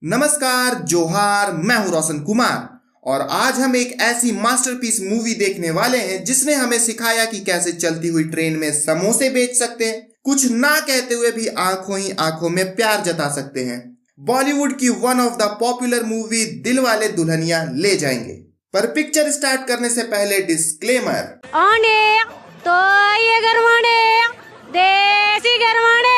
नमस्कार, जोहार। मैं हूं रोशन कुमार और आज हम एक ऐसी मास्टरपीस मूवी देखने वाले हैं जिसने हमें सिखाया कि कैसे चलती हुई ट्रेन में समोसे बेच सकते हैं, कुछ ना कहते हुए भी आंखों ही आंखों में प्यार जता सकते हैं। बॉलीवुड की one of the popular movie Dilwale Dulhania ले जाएंगे। पर पिक्चर स्टार्ट करने से पहले डिस्क्लेमर। तो ये गरमाने देसी गरमाने।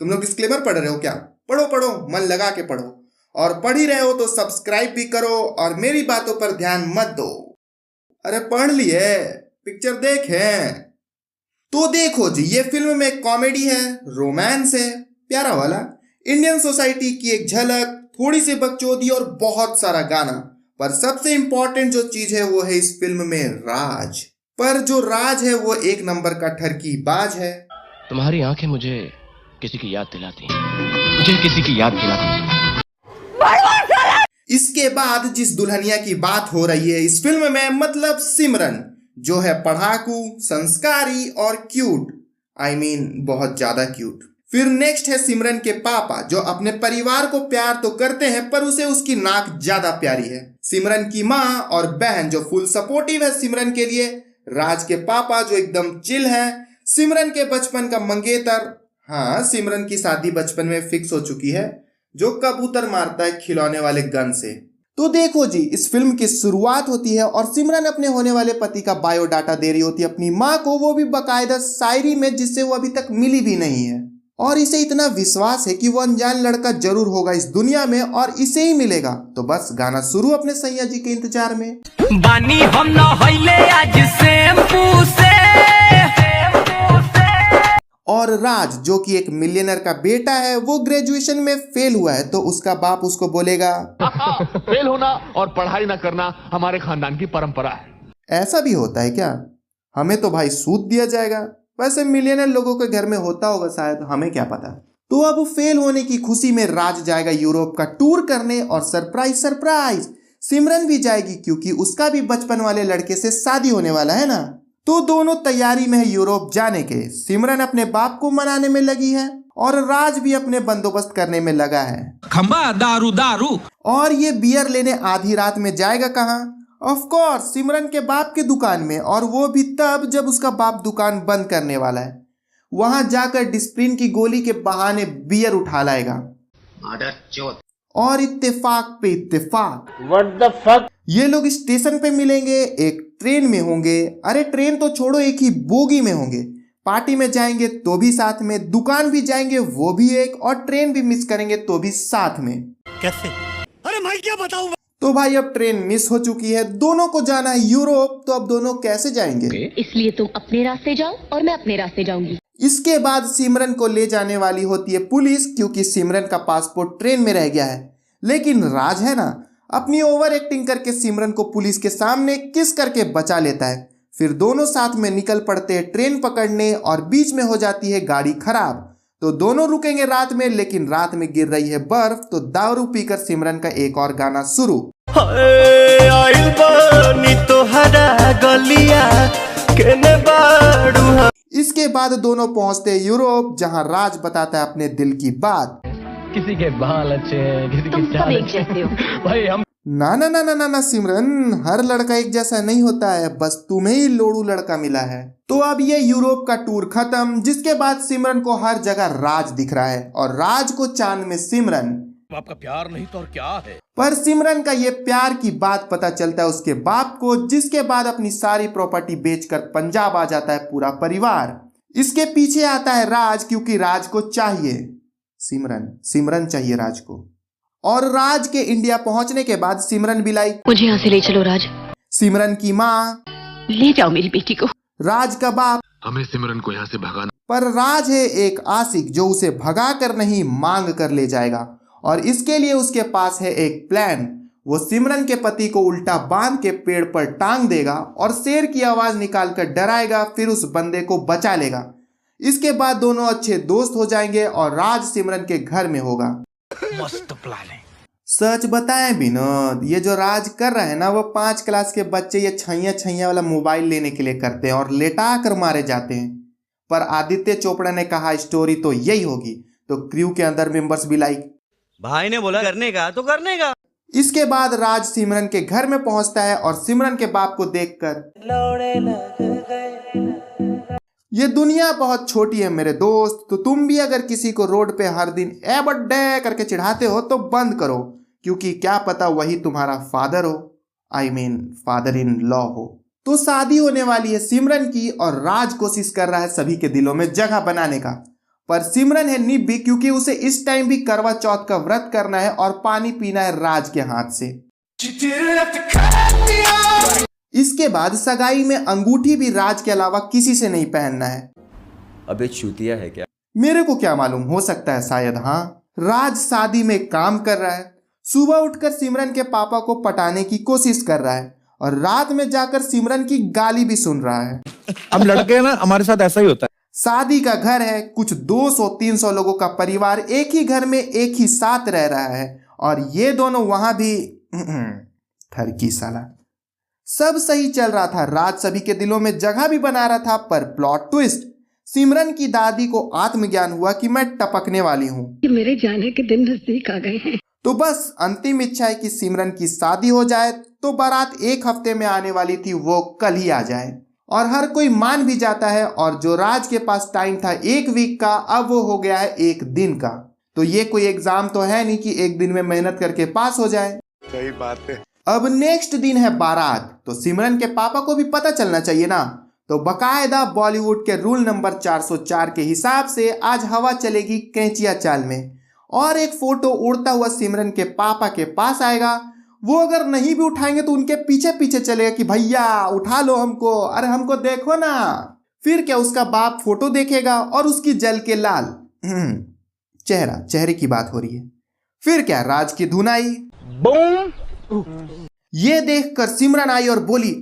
तुम लोग डिस्क्लेमर पढ़ रहे हो क्या? पढ़ो पढ़ो, मन लगा के पढ़ो। और पढ़ ही रहे हो तो सब्सक्राइब भी करो और मेरी बातों पर ध्यान मत दो। अरे पढ़ लिए, पिक्चर देखें तो देखो जी, ये फिल्म में कॉमेडी है, रोमांस है, प्यारा वाला, इंडियन सोसाइटी की एक झलक, थोड़ी सी बकचोदी और बहुत सारा गाना। पर सबसे इंपॉर्टेंट जो चीज है वो है इस फिल्म में राज। पर जो राज है वो एक नंबर का ठरकी बाज है। तुम्हारी आंखें मुझे किसी की याद दिलाती, मुझे किसी की याद दिलाती। इसके बाद जिस दुल्हनिया की बात हो रही है इस फिल्म में, मतलब सिमरन, जो है पढ़ाकू, संस्कारी और क्यूट। बहुत ज्यादा क्यूट। फिर नेक्स्ट है सिमरन के पापा, जो अपने परिवार को प्यार तो करते हैं पर उसे उसकी नाक ज्यादा प्यारी है। सिमरन की माँ और बहन जो फुल सपोर्टिव है सिमरन के लिए। राज के पापा जो एकदम चिल है। सिमरन के बचपन का मंगेतर, हाँ, सिमरन की शादी बचपन में फिक्स हो चुकी है, जो कबूतर मारता है खिलौने वाले गन से। तो देखो जी, इस फिल्म की शुरुआत होती है और सिमरन अपने होने वाले पति का बायोडाटा दे रही होती है अपनी माँ को, वो भी बाकायदा शायरी में, जिससे वो अभी तक मिली भी नहीं है। और इसे इतना विश्वास है कि वो अनजान लड़का जरूर होगा इस दुनिया में और इसे ही मिलेगा। तो बस गाना शुरू अपने सैया जी के इंतजार में। बानी हम न होइले आज शैम्पू से। और राज, जो कि एक मिलियनर का बेटा है, वो ग्रेजुएशन में फेल हुआ है, तो उसका बाप उसको बोलेगा फेल होना और पढ़ाई ना करना हमारे खानदान की परंपरा है। ऐसा भी होता है क्या? हमें तो भाई सूद दिया जाएगा। वैसे मिलियनर लोगों के घर में होता होगा शायद, हमें क्या पता। तो अब फेल होने की खुशी में राज जाएगा यूरोप का टूर करने और सरप्राइज सरप्राइज सिमरन भी जाएगी, क्योंकि उसका भी बचपन वाले लड़के से शादी होने वाला है ना। तो दोनों तैयारी में है यूरोप जाने के। सिमरन अपने बाप को मनाने में लगी है और राज भी अपने बंदोबस्त करने में लगा है। खंबा दारू दारू। और ये बियर लेने आधी रात में जाएगा कहाँ? ऑफ कोर्स सिमरन के बाप की दुकान में, और वो भी तब जब उसका बाप दुकान बंद करने वाला है। वहां जाकर डिस्प्रिन की गोली के बहाने बियर उठा लाएगा। और इत्तेफाक पे इत्तेफाक, व्हाट द फक, ये लोग स्टेशन पे मिलेंगे, एक ट्रेन में होंगे। अरे ट्रेन तो छोड़ो, एक ही बोगी में होंगे। पार्टी में जाएंगे तो भी साथ में, दुकान भी जाएंगे वो भी एक, और ट्रेन भी मिस करेंगे तो भी साथ में। कैसे? अरे मैं क्या बताऊं? तो भाई अब ट्रेन मिस हो चुकी है, दोनों को जाना है यूरोप, तो अब दोनों कैसे जाएंगे? इसलिए तुम अपने रास्ते जाओ और मैं अपने रास्ते जाऊंगी। इसके बाद सिमरन को ले जाने वाली होती है पुलिस, क्योंकि सिमरन का पासपोर्ट ट्रेन में रह गया है। लेकिन राज है ना, अपनी ओवर एक्टिंग करके सिमरन को पुलिस के सामने किस करके बचा लेता है। फिर दोनों साथ में निकल पड़ते हैं ट्रेन पकड़ने, और बीच में हो जाती है गाड़ी खराब। तो दोनों रुकेंगे रात में, लेकिन रात में गिर रही है बर्फ। तो दारू पीकर सिमरन का एक और गाना शुरू। इसके बाद दोनों पहुंचते हैं यूरोप, जहां राज बताता है अपने दिल की बात। किसी के बाल अच्छे हैं, किसी के चाल अच्छे हैं। भाई हम ना ना ना ना ना ना सिमरन, हर लड़का एक जैसा नहीं होता है, बस तुम्हें ही लोड़ू लड़का मिला है। तो अब ये यूरोप का टूर खत्म, जिसके बाद सिमरन को हर जगह राज दिख रहा है और राज को चांद में सिमरन। आपका प्यार नहीं तो और क्या है? पर सिमरन का ये प्यार की बात पता चलता है उसके बाप को, जिसके बाद अपनी सारी प्रॉपर्टी बेचकर पंजाब आ जाता है पूरा परिवार। इसके पीछे आता है राज, क्योंकि राज को चाहिए सिमरन चाहिए राज को। और राज के इंडिया पहुंचने के बाद सिमरन भी लाई, मुझे यहाँ से ले चलो राज। सिमरन की माँ, ले जाओ मेरी बेटी को। राज का बाप, हमें सिमरन को यहाँ से भगाना। पर राज है एक आशिक जो उसे भगा कर नहीं, मांग कर ले जाएगा। और इसके लिए उसके पास है एक प्लान। वो सिमरन के पति को उल्टा बांध के पेड़ पर टांग देगा और शेर की आवाज निकालकर डराएगा, फिर उस बंदे को बचा लेगा। इसके बाद दोनों अच्छे दोस्त हो जाएंगे और राज सिमरन के घर में होगा। मस्त प्लान है। सच बताएं विनोद, ये जो राज कर रहा है ना, वो 5 क्लास के बच्चे ये छैया वाला मोबाइल लेने के लिए करते हैं और लेटा कर मारे जाते हैं। पर आदित्य चोपड़ा ने कहा स्टोरी तो यही होगी, तो क्रू के अंदर मेंबर्स भी लाइक भाई ने बोला करने का तो करने का। इसके बाद राज सिमरन के घर में पहुंचता है और सिमरन के बाप को देखकर, ये दुनिया बहुत छोटी है मेरे दोस्त, तो तुम भी अगर किसी को रोड पे हर दिन ए बड्डे करके चिढ़ाते हो तो बंद करो, क्योंकि क्या पता वही तुम्हारा फादर हो, I mean father in law हो। तो शादी होने वाली है सिमरन की और राज कोशिश कर रहा है सभी के दिलों में जगह बनाने का, पर सिमरन है निब्बी, क्योंकि उसे इस टाइम भी करवा चौथ का व्रत करना है और पानी पीना है राज के हाथ से। इसके बाद सगाई में अंगूठी भी राज के अलावा किसी से नहीं पहनना है। अबे चूतिया है क्या? मेरे को क्या मालूम, हो सकता है शायद। हाँ, राज शादी में काम कर रहा है, सुबह उठकर सिमरन के पापा को पटाने की कोशिश कर रहा है और रात में जाकर सिमरन की गाली भी सुन रहा है। हम लड़के हैं ना, हमारे साथ ऐसा ही होता है। शादी का घर है, कुछ 200-300 लोगों का परिवार एक ही घर में एक ही साथ रह रहा है और ये दोनों वहां भी ठरकी साला। सब सही चल रहा था, राज सभी के दिलों में जगह भी बना रहा था, पर प्लॉट ट्विस्ट, सिमरन की दादी को आत्मज्ञान हुआ कि मैं टपकने वाली हूँ। मेरे जाने के दिन नजदीक आ गए हैं। तो बस अंतिम इच्छा है कि सिमरन की शादी हो जाए, तो बारात 1 हफ्ते में आने वाली थी वो कल ही आ जाए और हर कोई मान भी जाता है। और जो राज के पास टाइम था 1 वीक का, अब वो हो गया है 1 दिन का। तो ये कोई एग्जाम तो है नहीं कि 1 दिन में मेहनत करके पास हो जाए। सही बात है। अब नेक्स्ट दिन है बारात, तो सिमरन के पापा को भी पता चलना चाहिए ना, तो बकायदा बॉलीवुड के रूल नंबर 404 के हिसाब से आज हवा चलेगी कैंचिया चाल में और एक फोटो उड़ता हुआ सिमरन के पापा के पास आएगा। वो अगर नहीं भी उठाएंगे तो उनके पीछे पीछे चलेगा कि भैया उठा लो हमको, अरे हमको देखो ना। फिर क्या उसका बाप फोटो देखेगा और उसकी जल के लाल चेहरे की बात हो रही है। फिर क्या राज की धुन आई, ये देखकर सिमरन आई और बोली,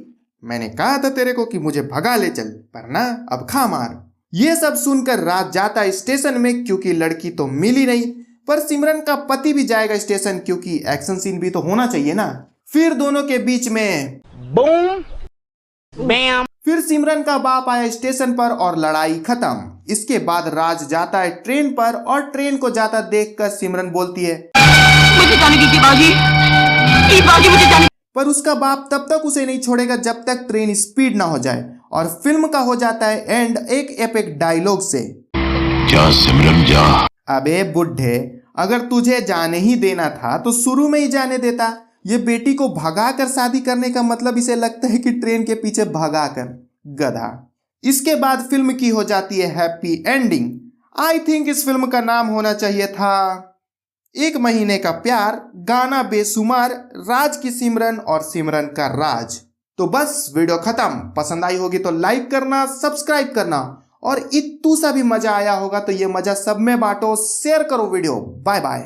मैंने कहा था तेरे को कि मुझे भगा ले चल, पर ना अब खा मार। ये सब सुनकर राज जाता स्टेशन में, क्योंकि लड़की तो मिली नहीं, पर सिमरन का पति भी जाएगा स्टेशन, क्योंकि एक्शन सीन भी तो होना चाहिए ना। फिर दोनों के बीच में फिर सिमरन का बाप आया स्टेशन पर और लड़ाई खत्म। इसके बाद राज जाता है ट्रेन पर और ट्रेन को जाता देखकर सिमरन बोलती है, मुझे जाने दीजिए बाजी, बाजी मुझे जाने। पर उसका बाप तब तक उसे नहीं छोड़ेगा जब तक ट्रेन स्पीड ना हो जाए। और फिल्म का हो जाता है एंड एक एपिक डायलॉग से, जा सिमरन जा। अबे बुढ़े, अगर तुझे जाने ही देना था तो शुरू में ही जाने देता। ये बेटी को भगा कर शादी करने का मतलब इसे लगता है कि ट्रेन के पीछे भगा कर, गधा। इसके बाद फिल्म की हो जाती है हैप्पी एंडिंग। आई थिंक इस फिल्म का नाम होना चाहिए था 1 महीने का प्यार, गाना बेसुमार, राज की सिमरन और सिमरन का राज। तो बस वीडियो खत्म। पसंद आई होगी तो लाइक करना, सब्सक्राइब करना और इतू सा भी मजा आया होगा तो ये मजा सब में बांटो, शेयर करो वीडियो। Bye bye.